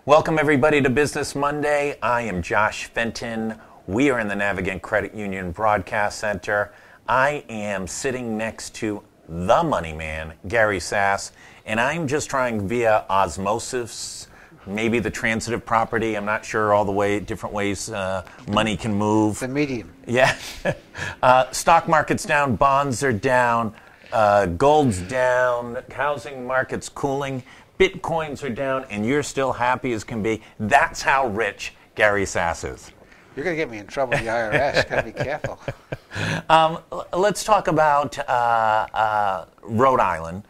Welcome everybody to Business Monday. I am Josh Fenton. We are in the Navigant Credit Union Broadcast Center. I am sitting next to the money man, Gary Sass, and I'm just trying via osmosis, maybe the transitive property, I'm not sure all the different ways money can move. The medium. Yeah. Stock market's down, bonds are down, gold's down, housing market's cooling. Bitcoins are down, and you're still happy as can be. That's how rich Gary Sass is. You're going to get me in trouble with the IRS. Got to be careful. Let's talk about Rhode Island.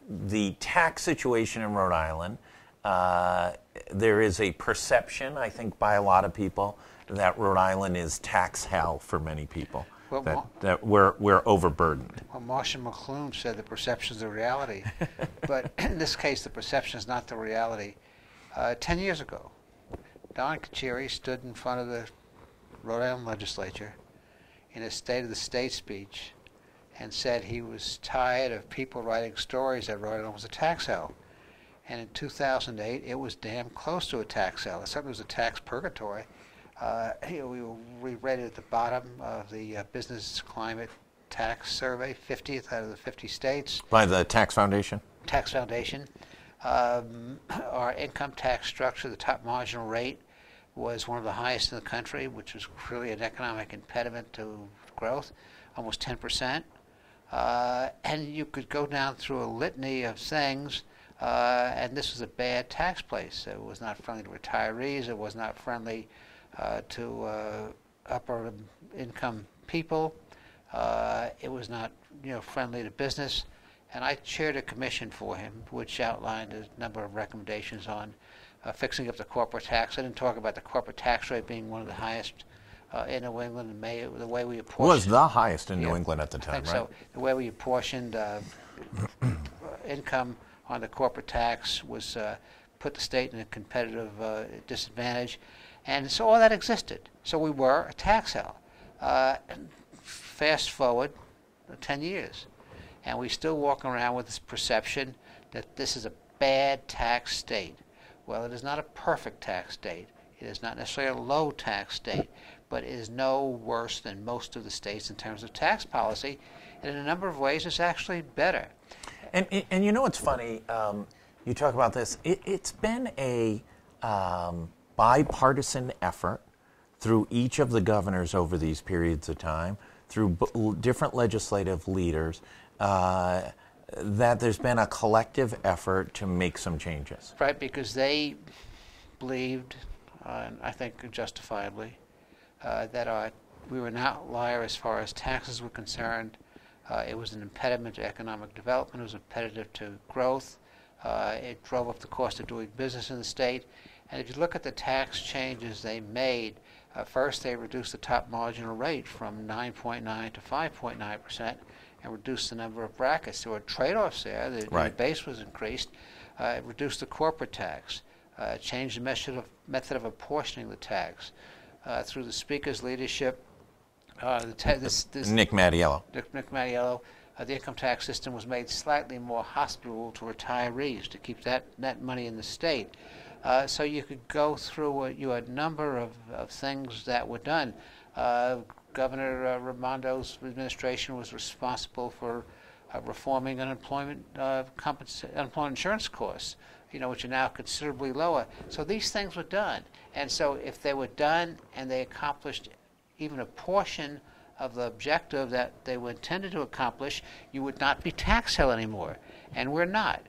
The tax situation in Rhode Island. There is a perception, I think, by a lot of people that Rhode Island is tax hell for many people. Well, that we're overburdened. Well, Marshall McLuhan said the perception is the reality. But in this case, the perception is not the reality. 10 years ago, Don Kachiri stood in front of the Rhode Island legislature in a State of the State speech and said he was tired of people writing stories that Rhode Island was a tax hell. And in 2008, it was damn close to a tax hell. It certainly was a tax purgatory. We rated at the bottom of the Business Climate Tax Survey, 50th out of the 50 states. By the Tax Foundation? Tax Foundation. Our income tax structure, the top marginal rate, was one of the highest in the country, which was really an economic impediment to growth, almost 10%. And you could go down through a litany of things, and this was a bad tax place. It was not friendly to retirees. It was not friendly to upper income people. It was not, friendly to business. And I chaired a commission for him, which outlined a number of recommendations on fixing up the corporate tax. I didn't talk about the corporate tax rate being one of the highest in New England, and the way we apportioned. It was the highest in New England at the time, I think right? So the way we apportioned income on the corporate tax was put the state in a competitive disadvantage. And so all that existed. So we were a tax hell. Fast forward 10 years, and we still walk around with this perception that this is a bad tax state. Well, it is not a perfect tax state. It is not necessarily a low tax state, but it is no worse than most of the states in terms of tax policy. And in a number of ways, it's actually better. And you know what's funny? You talk about this. It's been a bipartisan effort through each of the governors over these periods of time, through different legislative leaders, that there's been a collective effort to make some changes. Right, because they believed, and I think justifiably, that we were an outlier as far as taxes were concerned. It was an impediment to economic development. It was an impediment to growth. It drove up the cost of doing business in the state. And if you look at the tax changes they made, first they reduced the top marginal rate from 9.9 to 5.9% and reduced the number of brackets. There were trade-offs there. The base was increased. It reduced the corporate tax, changed the method of apportioning the tax. Through the Speaker's leadership, Nick Mattiello. Nick Mattiello, the income tax system was made slightly more hospitable to retirees to keep that money in the state. So you could go through a number of things that were done. Governor Raimondo's administration was responsible for reforming unemployment insurance costs, which are now considerably lower. So these things were done. And so if they were done and they accomplished even a portion of the objective that they were intended to accomplish, you would not be tax hell anymore. And we're not.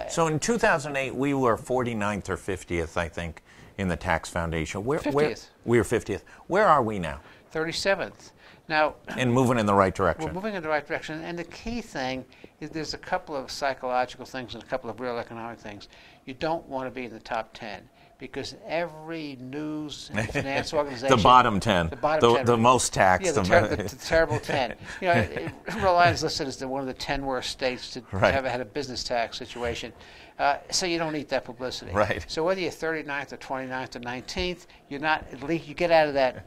So in 2008, we were 49th or 50th, I think, in the Tax Foundation. 50th. We were 50th. Where are we now? 37th. Now, and moving in the right direction. We're moving in the right direction. And the key thing is there's a couple of psychological things and a couple of real economic things. You don't want to be in the top 10. Because every news and finance organization... the bottom 10. The most taxed. Yeah, the terrible 10. Rhode Island's listed as one of the 10 worst states to have had a business tax situation. So you don't need that publicity. Right. So whether you're 39th or 29th or 19th, you're not, at least you get out of that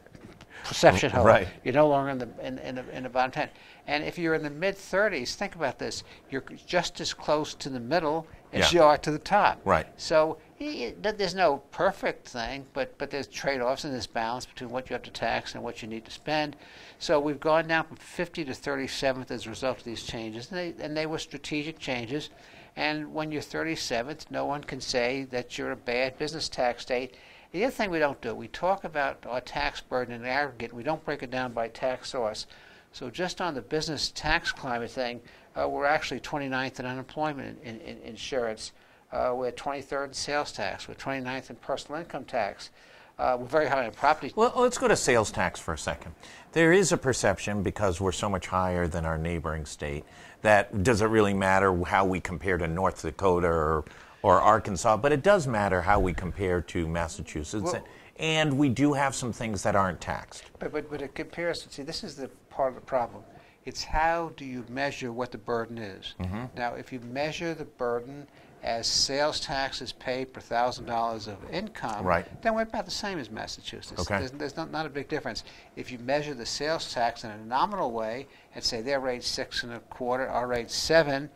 perception hole. Right. You're no longer in the bottom 10. And if you're in the mid-30s, think about this. You're just as close to the middle as you are to the top. Right. So There's no perfect thing, but there's trade-offs and there's balance between what you have to tax and what you need to spend. So we've gone down from 50 to 37th as a result of these changes, and they were strategic changes. And when you're 37th, no one can say that you're a bad business tax state. The other thing we don't do, we talk about our tax burden in aggregate. We don't break it down by tax source. So just on the business tax climate thing, we're actually 29th in unemployment in insurance. We're 23rd in sales tax. We're 29th in personal income tax. We're very high in property. Well, let's go to sales tax for a second. There is a perception, because we're so much higher than our neighboring state, that does it really matter how we compare to North Dakota or Arkansas? But it does matter how we compare to Massachusetts. Well, and we do have some things that aren't taxed. But a comparison, see, this is the part of the problem. It's how do you measure what the burden is. Mm-hmm. Now, if you measure the burden as sales taxes paid per $1,000 of income, right, then we're about the same as Massachusetts. Okay. There's not a big difference. If you measure the sales tax in a nominal way and say their rate's 6.25, our rate's 7,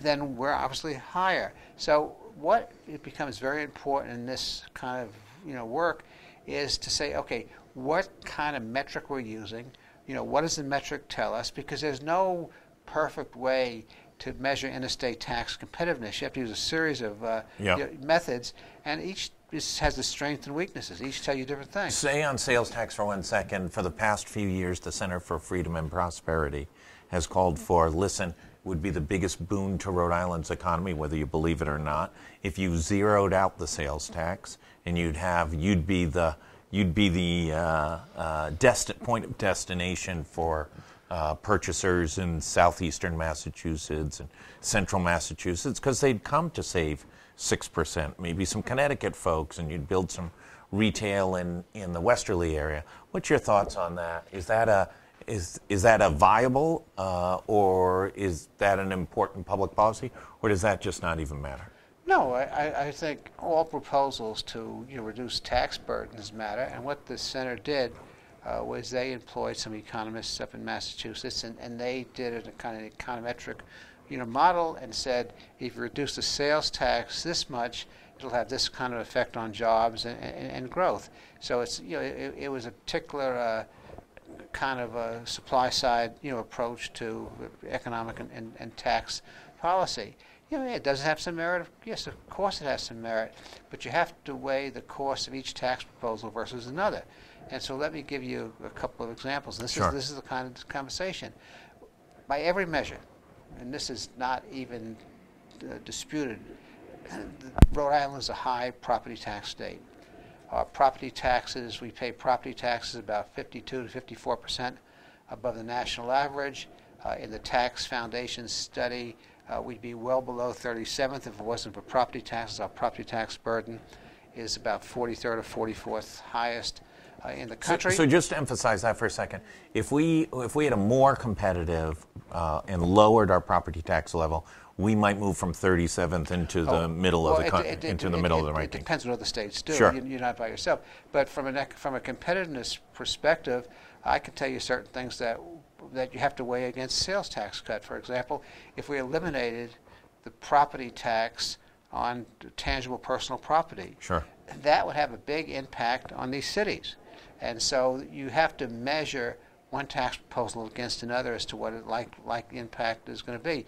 then we're obviously higher. So what it becomes very important in this kind of work is to say, okay, what kind of metric we're using. What does the metric tell us? Because there's no perfect way to measure interstate tax competitiveness. You have to use a series of methods, and each has the strengths and weaknesses. Each tell you different things. Say on sales tax for 1 second, for the past few years, the Center for Freedom and Prosperity has called for, would be the biggest boon to Rhode Island's economy, whether you believe it or not, if you zeroed out the sales tax, and you'd be the point of destination for purchasers in southeastern Massachusetts and central Massachusetts, because they'd come to save 6%, maybe some Connecticut folks, and you'd build some retail in the westerly area. What's your thoughts on that? Is that a viable, or is that an important public policy, or does that just not even matter? No, I think all proposals to reduce tax burdens matter, and what the center did was they employed some economists up in Massachusetts, and they did a kind of econometric model and said, if you reduce the sales tax this much, it'll have this kind of effect on jobs and growth. So it's it was a particular kind of a supply side approach to economic and tax policy. It does have some merit. Yes, of course it has some merit, but you have to weigh the cost of each tax proposal versus another. And so let me give you a couple of examples. This is the kind of conversation. By every measure, and this is not even disputed, Rhode Island is a high property tax state. Our property taxes, we pay property taxes about 52 to 54% above the national average. In the Tax Foundation study, we'd be well below 37th if it wasn't for property taxes. Our property tax burden is about 43rd or 44th highest in the country. So just to emphasize that for a second, if we had a more competitive and lowered our property tax level, we might move from 37th into the middle of the ranking. It depends on what other states do. Sure. You're not by yourself. But from a competitiveness perspective, I can tell you certain things that you have to weigh against sales tax cut. For example, if we eliminated the property tax on tangible personal property, sure, that would have a big impact on these cities. And so you have to measure one tax proposal against another as to what it like the impact is going to be.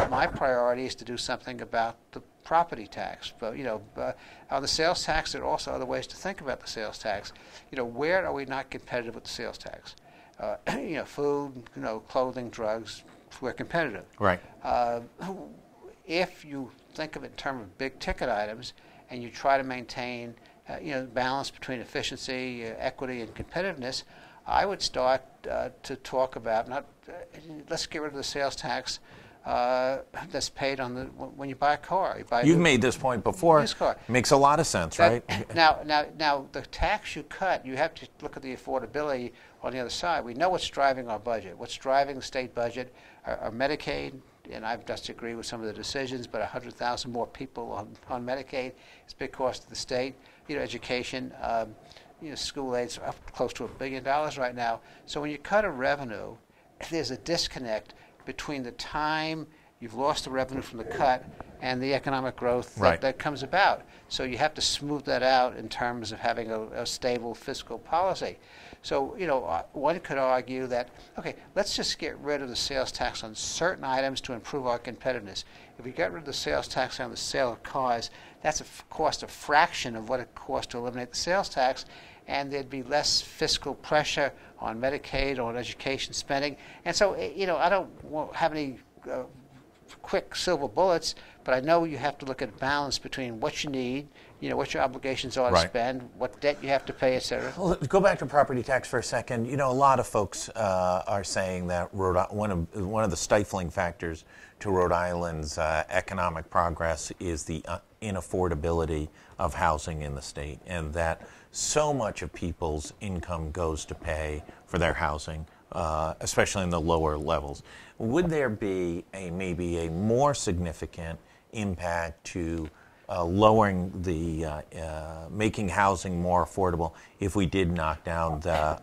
My priority is to do something about the property tax. But on the sales tax, there are also other ways to think about the sales tax. Where are we not competitive with the sales tax? Food, clothing, drugs, we're competitive. Right. If you think of it in terms of big ticket items and you try to maintain balance between efficiency, equity, and competitiveness, I would start to talk about let's get rid of the sales tax that's paid on when you buy a car. You've made this point before. Used car. Makes a lot of sense, right? Now, the tax you cut, you have to look at the affordability on the other side. We know what's driving our budget. What's driving the state budget are Medicaid, and I disagree with some of the decisions, but 100,000 more people on Medicaid is a big cost to the state. Education, school aid's up close to $1 billion right now. So when you cut a revenue, there's a disconnect between the time you've lost the revenue from the cut and the economic growth Right. that comes about. So you have to smooth that out in terms of having a stable fiscal policy. So, one could argue that, okay, let's just get rid of the sales tax on certain items to improve our competitiveness. If we get rid of the sales tax on the sale of cars, that's cost a fraction of what it costs to eliminate the sales tax, and there'd be less fiscal pressure on Medicaid, on education spending. And so, I don't have any quick silver bullets, but I know you have to look at a balance between what you need, what your obligations are to Right. spend, what debt you have to pay, et cetera. Well, go back to property tax for a second. A lot of folks are saying that one of the stifling factors to Rhode Island's economic progress is the inaffordability of housing in the state, and that so much of people's income goes to pay for their housing, especially in the lower levels. Would there be maybe a more significant impact to lowering the making housing more affordable if we did knock down the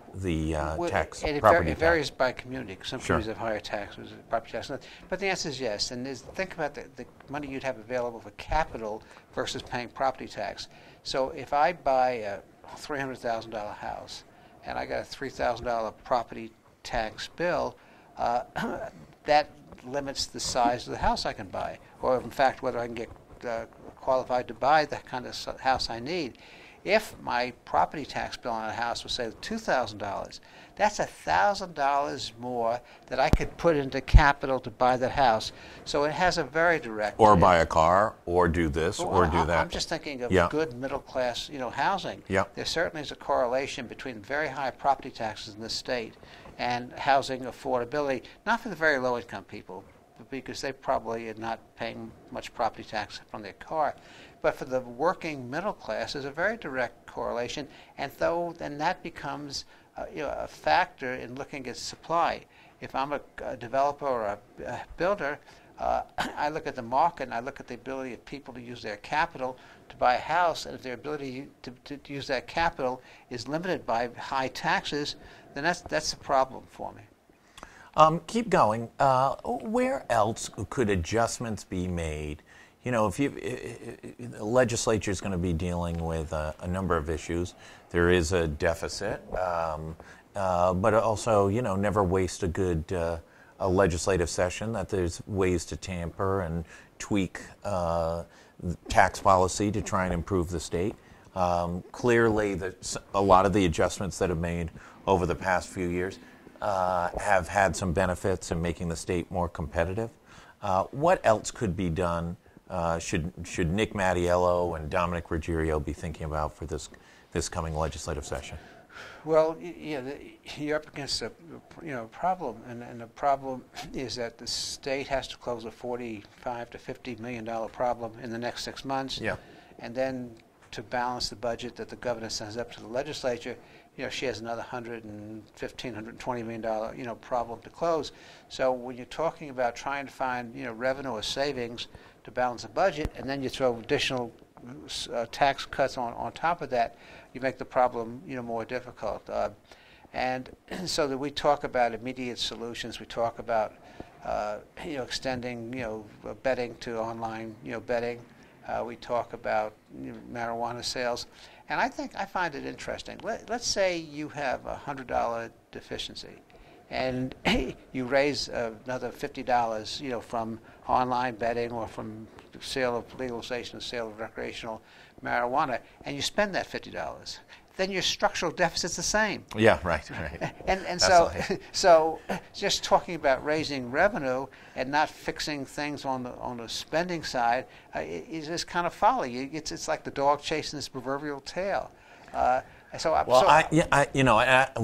tax, And property it tax? varies by community. Some Sure. communities have higher taxes, property tax. But the answer is yes. And think about the money you'd have available for capital versus paying property tax. So if I buy a $300,000 house and I got a $3,000 property tax bill, that limits the size of the house I can buy, or in fact whether I can get qualified to buy the kind of house I need. If my property tax bill on a house was, say, $2,000, that's $1,000 more that I could put into capital to buy that house. So it has a very direct. Or buy a car, or do this, or do that. I'm just thinking of Yeah. good middle class, housing. Yeah. There certainly is a correlation between very high property taxes in this state and housing affordability, not for the very low income people, because they probably are not paying much property tax from their car. But for the working middle class, there's a very direct correlation, and then that becomes a factor in looking at supply. If I'm a developer or a builder, I look at the market and I look at the ability of people to use their capital to buy a house, and if their ability to use that capital is limited by high taxes, then that's a problem for me. Keep going. Where else could adjustments be made? If the legislature is going to be dealing with a number of issues. There is a deficit, but also, never waste a good a legislative session. That there's ways to tamper and tweak tax policy to try and improve the state. Clearly, a lot of the adjustments that have made over the past few years have had some benefits in making the state more competitive. What else could be done? Should Nick Mattiello and Dominic Ruggiero be thinking about for this coming legislative session? Well, you're up against a problem, and the problem is that the state has to close a $45 to $50 million problem in the next 6 months. Yeah. And then to balance the budget that the governor sends up to the legislature, she has another $120 million problem to close. So when you're talking about trying to find revenue or savings to balance the budget, and then you throw additional tax cuts on top of that, you make the problem more difficult. And so that we talk about immediate solutions. We talk about extending betting to online betting. We talk about marijuana sales. And I find it interesting. Let's say you have a $100 deficiency, and you raise another $50, from online betting or from sale of legalization and sale of recreational marijuana, and you spend that $50. Then your structural deficit's the same. Yeah, right. And so just talking about raising revenue and not fixing things on the spending side is kind of folly. It's like the dog chasing this proverbial tail. We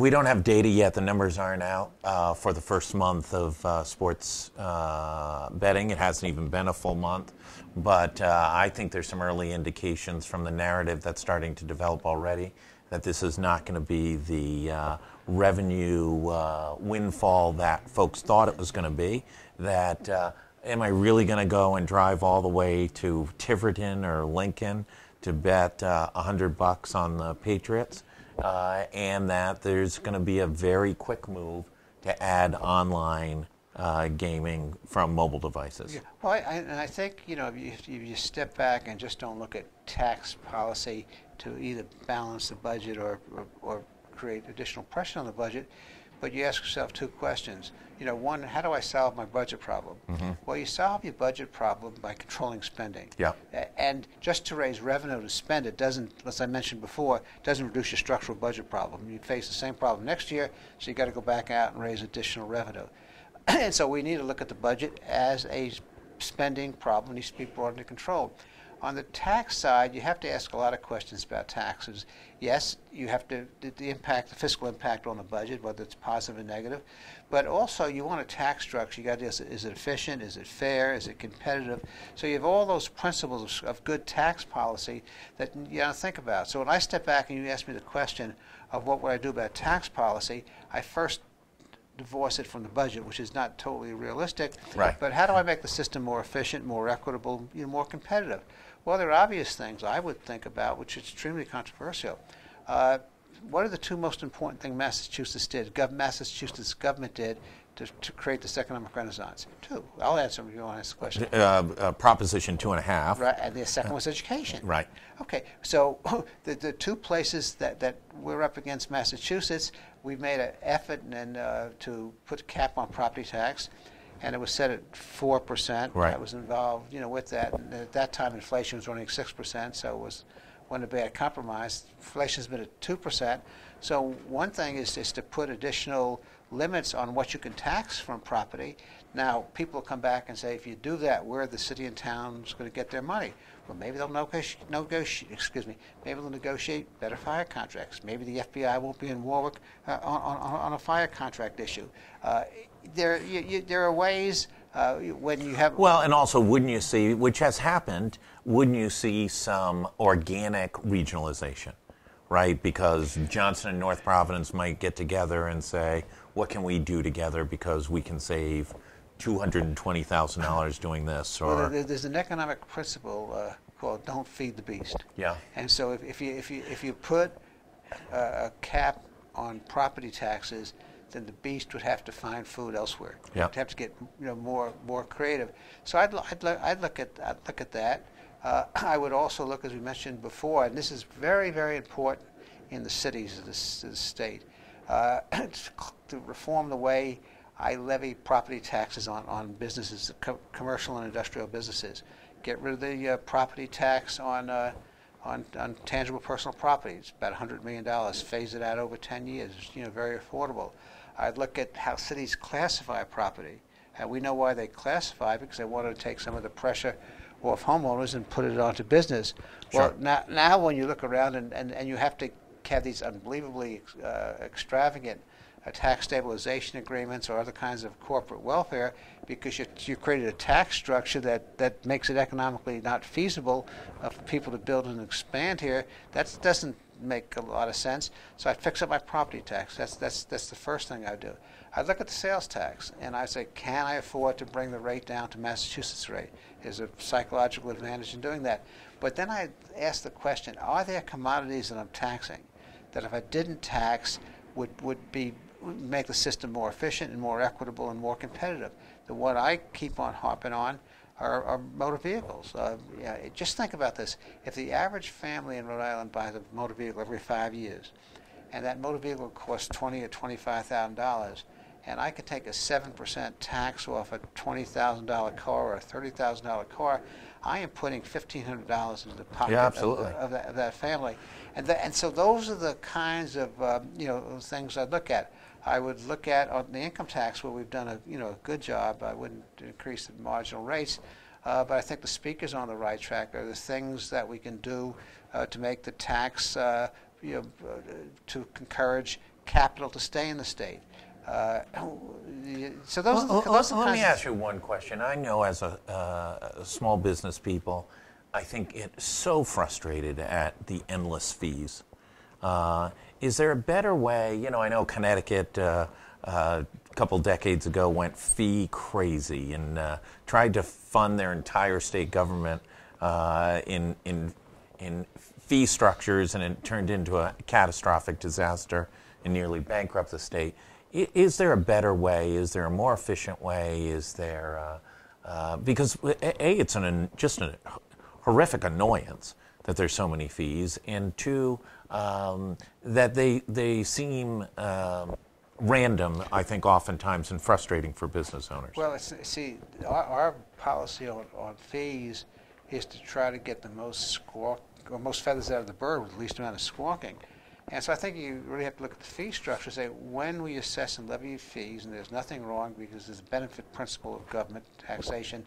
don't have data yet. The numbers aren't out for the first month of sports betting. It hasn't even been a full month. But I think there's some early indications from the narrative that's starting to develop already that this is not going to be the revenue windfall that folks thought it was going to be. That am I really going to go and drive all the way to Tiverton or Lincoln to bet $100 on the Patriots, and that there's going to be a very quick move to add online gaming from mobile devices. Yeah. Well, I think, if you step back and just don't look at tax policy to either balance the budget or create additional pressure on the budget, but you ask yourself two questions. One, how do I solve my budget problem? Mm-hmm. Well, you solve your budget problem by controlling spending. Yeah. And just to raise revenue to spend it doesn't, as I mentioned before, doesn't reduce your structural budget problem. You face the same problem next year, so you got to go back out and raise additional revenue. And so we need to look at the budget as a spending problem. It needs to be brought under control. On the tax side, you have to ask a lot of questions about taxes. Yes, you have to, the fiscal impact on the budget, whether it's positive or negative, but also you want a tax structure. You got to ask, is it efficient? Is it fair? Is it competitive? So you have all those principles of good tax policy that you got to think about. So when I step back and you ask me the question of what would I do about tax policy, I first divorce it from the budget, which is not totally realistic. Right. But how do I make the system more efficient, more equitable, more competitive? Well, there are obvious things I would think about, which is extremely controversial. What are the two most important things Massachusetts government did to create this economic renaissance? Two. I'll answer them if you want to ask the question. Proposition 2.5. Right, and the second was education. Right. Okay, so the two places that we're up against Massachusetts, we made an effort to put a cap on property tax, and it was set at 4%. Right. I was involved, with that. And at that time, inflation was running 6%, so it wasn't a bad compromise. Inflation's been at 2%. So one thing is to put additional limits on what you can tax from property. Now, people will come back and say, if you do that, where are the city and towns going to get their money? Well, maybe they'll negotiate better fire contracts. Maybe the FBI won't be in Warwick on a fire contract issue. There are ways when you have... Well, and also, wouldn't you see, which has happened, wouldn't you see some organic regionalization, right? Because Johnson and North Providence might get together and say, what can we do together because we can save $220,000 doing this? Or well, there's an economic principle called "don't feed the beast." Yeah. And so if you put a cap on property taxes, then the beast would have to find food elsewhere. Yeah. It'd have to get more creative. So I'd look at that. I would also look, as we mentioned before, and this is very, very important in the cities of the state, to reform the way I levy property taxes on businesses, commercial and industrial businesses. Get rid of the property tax on tangible personal property. It's about $100 million. Phase it out over 10 years. Very affordable. I'd look at how cities classify property. And we know why they classify, because they want to take some of the pressure off homeowners and put it onto business. Sure. Well, now when you look around and you have to have these unbelievably extravagant tax stabilization agreements or other kinds of corporate welfare, because you created a tax structure that makes it economically not feasible for people to build and expand here. That doesn't make a lot of sense. So I'd fix up my property tax. That's the first thing I'd do. I'd look at the sales tax and I'd say, can I afford to bring the rate down to Massachusetts rate? There's a psychological advantage in doing that. But then I'd ask the question, are there commodities that I'm taxing that if I didn't tax would make the system more efficient and more equitable and more competitive? The one I keep on harping on are motor vehicles. Just think about this. If the average family in Rhode Island buys a motor vehicle every 5 years, and that motor vehicle costs $20,000 or $25,000, and I could take a 7% tax off a $20,000 car or a $30,000 car, I am putting $1,500 into the pocket of that family. And so those are the kinds of things I'd look at. I would look at on the income tax, where we've done a good job. I wouldn't increase the marginal rates, but I think the speaker's on the right track. Are the things that we can do to make the tax, to encourage capital to stay in the state. So let me ask you one question. I know as a small business people, I think it's so frustrated at the endless fees. Is there a better way? I know Connecticut a couple decades ago went fee crazy and tried to fund their entire state government in fee structures, and it turned into a catastrophic disaster and nearly bankrupt the state. Is there a better way? Is there a more efficient way? Is there because it's just a horrific annoyance that there's so many fees, and two, that they seem random, I think, oftentimes, and frustrating for business owners. Well, see, our policy on fees is to try to get the most feathers out of the bird with the least amount of squawking. And so I think you really have to look at the fee structure and say, when we assess and levy fees, and there's nothing wrong because there's a benefit principle of government taxation,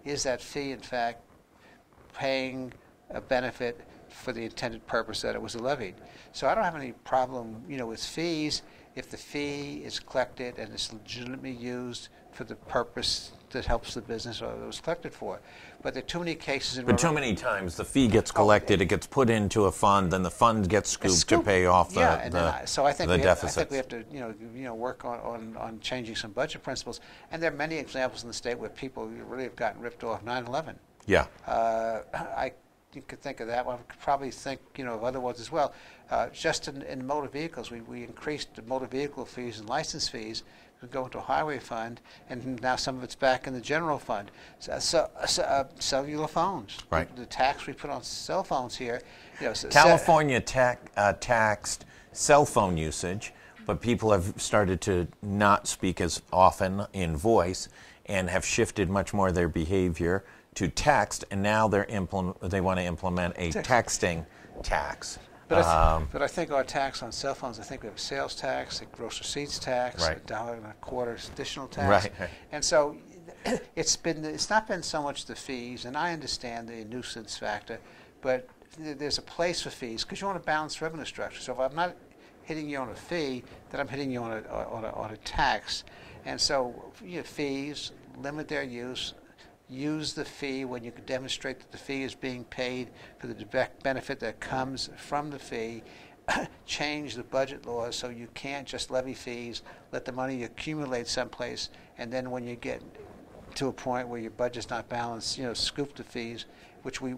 is that fee, in fact, paying a benefit for the intended purpose that it was levied? So I don't have any problem, with fees if the fee is collected and it's legitimately used for the purpose that helps the business or that it was collected for. But there are too many cases. But too many times the fee gets collected, it gets put into a fund, and the fund gets scooped to pay off the deficits. So I think we have to work on changing some budget principles. And there are many examples in the state where people really have gotten ripped off. 9/11. Yeah. You could think of that one. I could probably think, of other ones as well. Just in motor vehicles, we increased the motor vehicle fees and license fees. We go into a highway fund, and now some of it's back in the general fund. Cellular phones. Right. The tax we put on cell phones here. California taxed cell phone usage, but people have started to not speak as often in voice and have shifted much more of their behavior to text, and now they want to implement a texting tax. But I think our tax on cell phones, I think we have a sales tax, a gross receipts tax, right. $1.25 additional tax. Right. And so it's not been so much the fees, and I understand the nuisance factor, but there's a place for fees because you want to balance revenue structure. So if I'm not hitting you on a fee, then I'm hitting you on a tax. And so fees, limit their use. Use the fee when you can demonstrate that the fee is being paid for the direct benefit that comes from the fee. Change the budget laws so you can't just levy fees, let the money accumulate someplace, and then when you get to a point where your budget's not balanced, scoop the fees, which we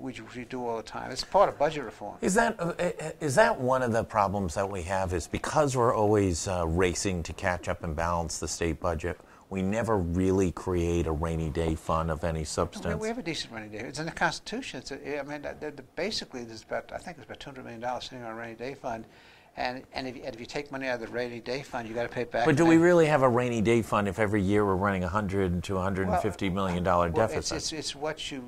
do all the time. It's part of budget reform. Is that one of the problems that we have? Is because we're always racing to catch up and balance the state budget, we never really create a rainy day fund of any substance. We have a decent rainy day. It's in the Constitution. Basically, there's about $200 million sitting on a rainy day fund, and if you take money out of the rainy day fund, you got to pay it back. But do we really have a rainy day fund if every year we're running $100 to $150 million deficit? It's what you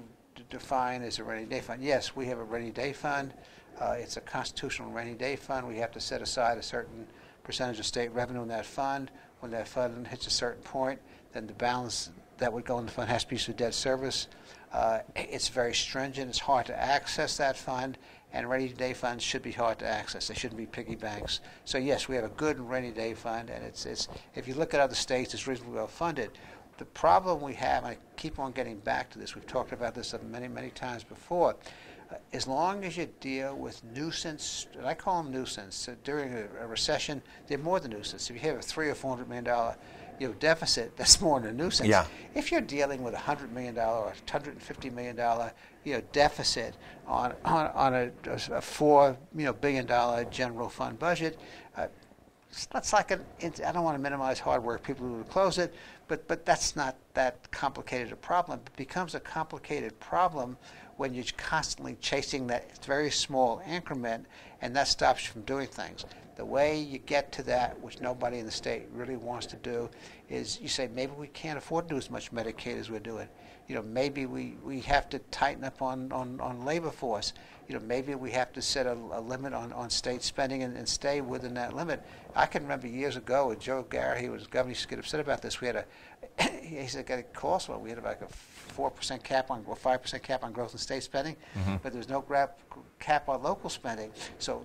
define as a rainy day fund. Yes, we have a rainy day fund. It's a constitutional rainy day fund. We have to set aside a certain percentage of state revenue in that fund. When that fund hits a certain point, then the balance that would go in the fund has to be used for debt service. It's very stringent. It's hard to access that fund, and rainy day funds should be hard to access. They shouldn't be piggy banks. So yes, we have a good rainy day fund, and it's if you look at other states, it's reasonably well funded. The problem we have, and I keep on getting back to this, we've talked about this many, many times before, as long as you deal with nuisance, and I call them nuisance, during a recession, they're more than nuisance. If you have a $300 or $400 million deficit, that's more than a nuisance. Yeah. If you're dealing with $100 million or $150 million deficit on a $4 billion general fund budget, that's like I don't want to minimize hard work, people who would close it, but that's not that complicated a problem. It becomes a complicated problem when you're constantly chasing that very small increment, and that stops you from doing things. The way you get to that, which nobody in the state really wants to do, is you say, maybe we can't afford to do as much Medicaid as we're doing. Maybe we have to tighten up on labor force. Maybe we have to set a limit on state spending and stay within that limit. I can remember years ago with Joe Gary, he was governor, he used to get upset about this. We had he said, got a call, so we had like a 4% cap on, or 5% cap on growth in state spending, but there was no cap on local spending. So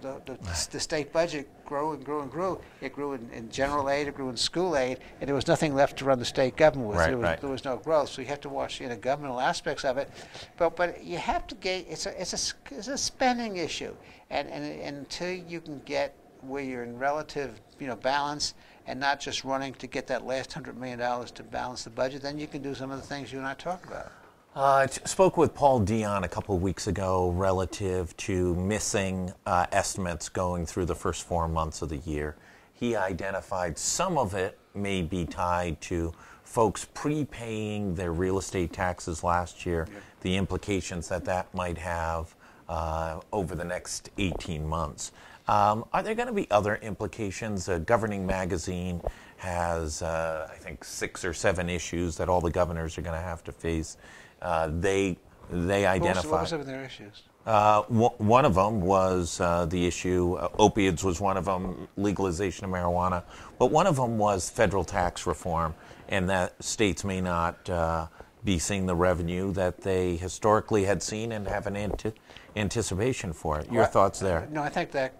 the state budget grew and grew and grew. It grew in general aid, it grew in school aid, and there was nothing left to run the state government with. There was no growth. So you have to watch the governmental aspects of it. But you have to get, it's a spending issue. And until you can get where you're in relative balance, and not just running to get that last $100 million to balance the budget, then you can do some of the things you and I talked about. I spoke with Paul Dion a couple of weeks ago relative to missing estimates going through the first 4 months of the year. He identified some of it may be tied to folks prepaying their real estate taxes last year, the implications that might have over the next 18 months. Are there going to be other implications? Governing Magazine has, I think, 6 or 7 issues that all the governors are going to have to face. They identify. What were some of their issues? One of them was the issue, opiates was one of them, legalization of marijuana, but one of them was federal tax reform, and that states may not be seeing the revenue that they historically had seen and have an anticipation for it. Your thoughts there? No, I think that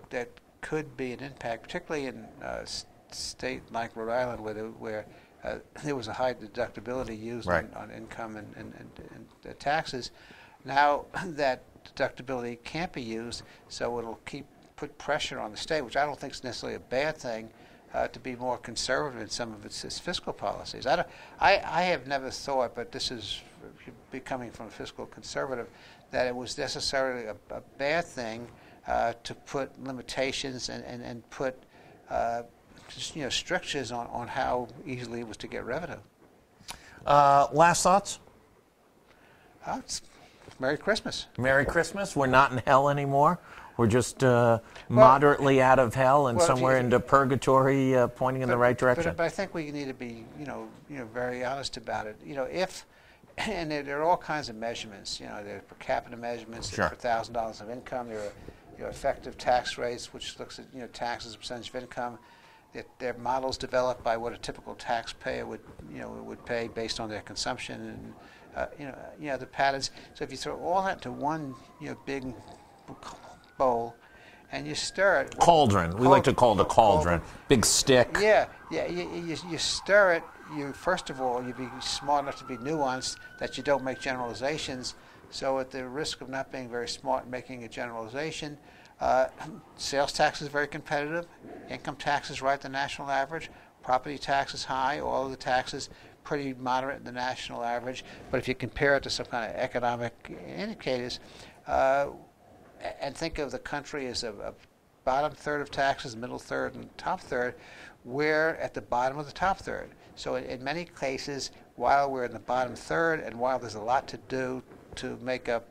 could be an impact, particularly in a state like Rhode Island, where there was a high deductibility used on income and taxes. Now that deductibility can't be used, so it'll put pressure on the state, which I don't think is necessarily a bad thing, to be more conservative in some of its fiscal policies. I have never thought, but this is becoming from a fiscal conservative, that it was necessarily a bad thing to put limitations and put strictures on how easily it was to get revenue. Last thoughts? It's Merry Christmas. Merry Christmas. We're not in hell anymore. We're just moderately out of hell and somewhere into purgatory, pointing in the right direction. But I think we need to be, very honest about it. And there are all kinds of measurements. There are per capita measurements for $1,000 of income. There are effective tax rates, which looks at taxes as a percentage of income. There are models developed by what a typical taxpayer would pay based on their consumption and the patterns. So if you throw all that into one big bowl and you stir it. Cauldron. We like to call it a cauldron. Big stick. Yeah. You stir it. First of all, you be smart enough to be nuanced that you don't make generalizations. So at the risk of not being very smart in making a generalization, sales tax is very competitive. Income tax is right at the national average. Property tax is high. All of the taxes pretty moderate in the national average. But if you compare it to some kind of economic indicators, and think of the country as a bottom third of taxes, middle third, and top third, we're at the bottom of the top third. So in many cases, while we're in the bottom third, and while there's a lot to do to make up,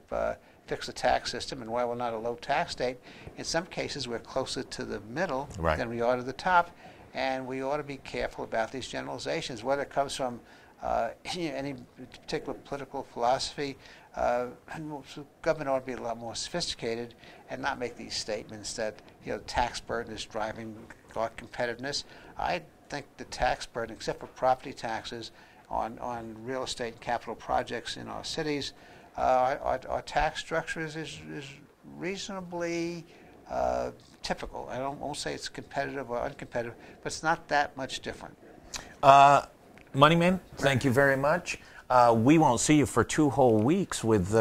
fix the tax system, and while we're not a low tax state, in some cases we're closer to the middle than we are to the top, and we ought to be careful about these generalizations, whether it comes from any particular political philosophy. Government ought to be a lot more sophisticated and not make these statements that the tax burden is driving our competitiveness. I think the tax burden, except for property taxes on real estate and capital projects in our cities, our tax structure is reasonably typical. I won't say it's competitive or uncompetitive, but it's not that much different. Moneyman, thank you very much. We won't see you for 2 whole weeks with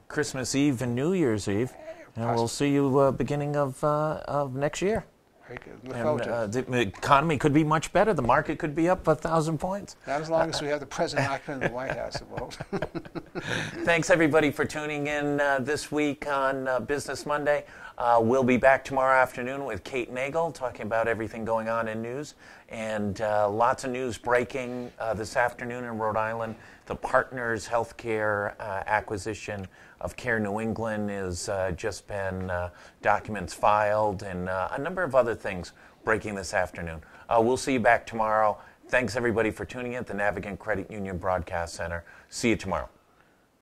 Christmas Eve and New Year's Eve, and we'll see you beginning of next year. Very good. Look forward to it. The economy could be much better. The market could be up 1,000 points. Not as long as we have the president not in the White House, it won't. Thanks, everybody, for tuning in this week on Business Monday. We'll be back tomorrow afternoon with Kate Nagel talking about everything going on in news. And lots of news breaking this afternoon in Rhode Island. The Partners Healthcare acquisition of Care New England has just been documents filed, and a number of other things breaking this afternoon. We'll see you back tomorrow. Thanks, everybody, for tuning in at the Navigant Credit Union Broadcast Center. See you tomorrow.